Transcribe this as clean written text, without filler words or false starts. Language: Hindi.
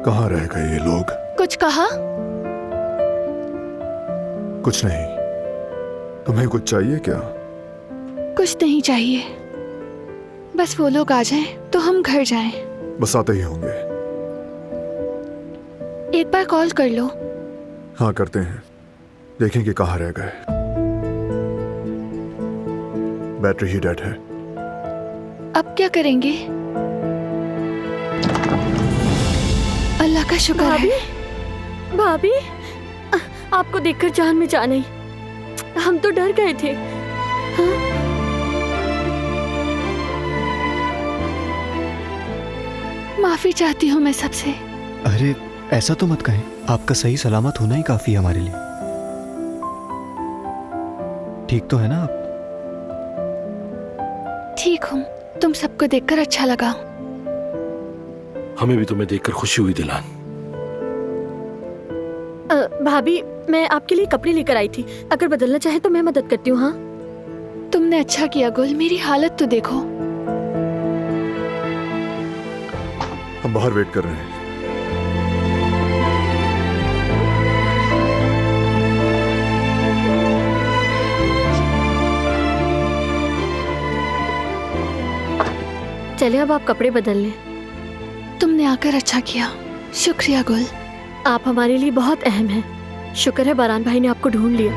कहाँ रह गए ये लोग? कुछ कहा? कुछ नहीं। तुम्हें कुछ चाहिए क्या? कुछ नहीं चाहिए, बस वो लोग आ जाएं तो हम घर जाएं। बस आते ही होंगे। एक बार कॉल कर लो। हाँ करते हैं, देखें कि कहाँ रह गए। बैटरी ही डेड है। अब क्या करेंगे? अल्लाह का शुक्र है। भाभी, आपको देखकर जान में जान आई। हम तो डर गए थे। हाँ? माफी चाहती हूँ मैं सबसे। अरे ऐसा तो मत कहें, आपका सही सलामत होना ही काफी है हमारे लिए। ठीक तो है ना आप? ठीक हूँ, तुम सबको देखकर अच्छा लगा। हमें भी तुम्हें देखकर खुशी हुई दिलान। भाभी, मैं आपके लिए कपड़े लेकर आई थी, अगर बदलना चाहे तो मैं मदद करती हूँ। हाँ, तुमने अच्छा किया गुल, मेरी हालत तो देखो। हम बाहर वेट कर रहे हैं। चलिए अब आप कपड़े बदल लें। तुमने आकर अच्छा किया, शुक्रिया गुल। आप हमारे लिए बहुत अहम हैं। शुक्र है बारान भाई ने आपको ढूंढ लिया।